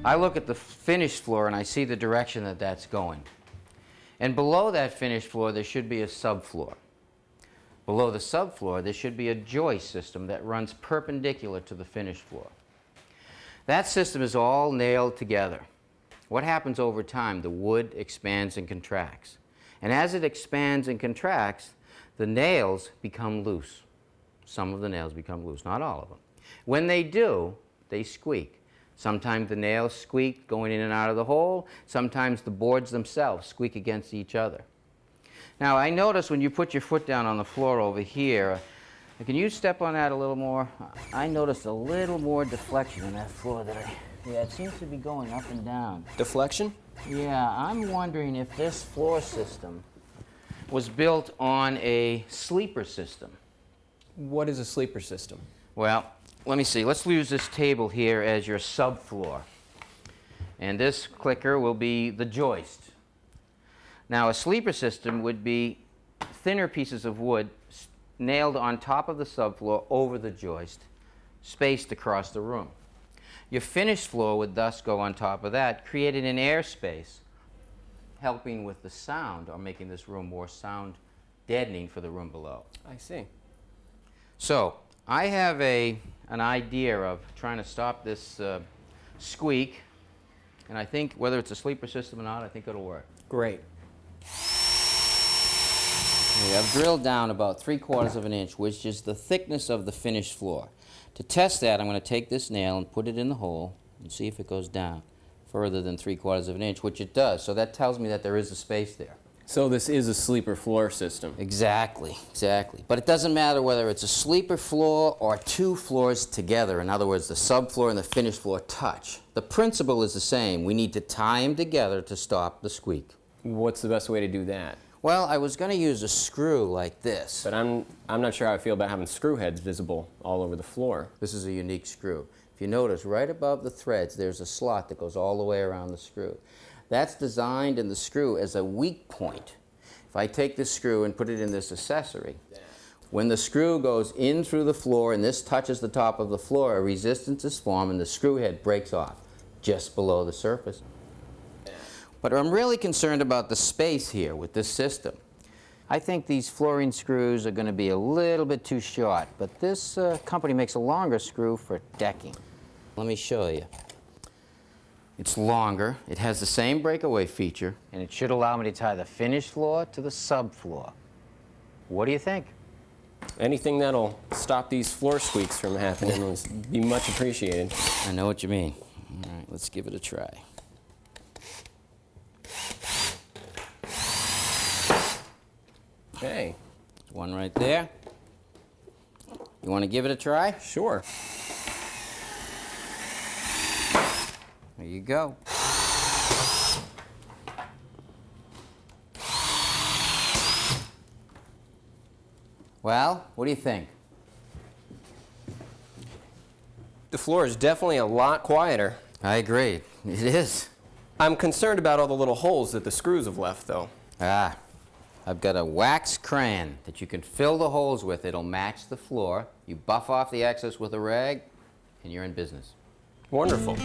I look at the finished floor and I see the direction that that's going. And below that finished floor, there should be a subfloor. Below the subfloor, there should be a joist system that runs perpendicular to the finished floor. That system is all nailed together. What happens over time? The wood expands and contracts. And as it expands and contracts, the nails become loose. Some of the nails become loose, not all of them. When they do, they squeak. Sometimes the nails squeak going in and out of the hole. Sometimes the boards themselves squeak against each other. Now, I notice when you put your foot down on the floor over here, can you step on that a little more? I noticed a little more deflection in that floor yeah, it seems to be going up and down. Deflection? Yeah, I'm wondering if this floor system was built on a sleeper system. What is a sleeper system? Well, let me see. Let's use this table here as your subfloor. And this clicker will be the joist. Now, a sleeper system would be thinner pieces of wood nailed on top of the subfloor over the joist, spaced across the room. Your finished floor would thus go on top of that, creating an airspace, helping with the sound or making this room more sound deadening for the room below. I see. So, I have an idea of trying to stop this squeak, and I think whether it's a sleeper system or not, I think it'll work. Great. I've drilled down about 3/4 of an inch, which is the thickness of the finished floor. To test that, I'm going to take this nail and put it in the hole and see if it goes down further than 3/4 of an inch, which it does. So that tells me that there is a space there. So this is a sleeper floor system. Exactly, exactly. But it doesn't matter whether it's a sleeper floor or two floors together. In other words, the subfloor and the finished floor touch. The principle is the same. We need to tie them together to stop the squeak. What's the best way to do that? Well, I was going to use a screw like this. But I'm not sure how I feel about having screw heads visible all over the floor. This is a unique screw. If you notice, right above the threads, there's a slot that goes all the way around the screw. That's designed in the screw as a weak point. If I take this screw and put it in this accessory, when the screw goes in through the floor and this touches the top of the floor, a resistance is formed and the screw head breaks off just below the surface. But I'm really concerned about the space here with this system. I think these flooring screws are going to be a little bit too short, but this company makes a longer screw for decking. Let me show you. It's longer, it has the same breakaway feature, and it should allow me to tie the finished floor to the subfloor. What do you think? Anything that'll stop these floor squeaks from happening will be much appreciated. I know what you mean. All right, let's give it a try. Okay. There's one right there. You want to give it a try? Sure. There you go. Well, what do you think? The floor is definitely a lot quieter. I agree. It is. I'm concerned about all the little holes that the screws have left, though. I've got a wax crayon that you can fill the holes with. It'll match the floor. You buff off the excess with a rag, and you're in business. Wonderful.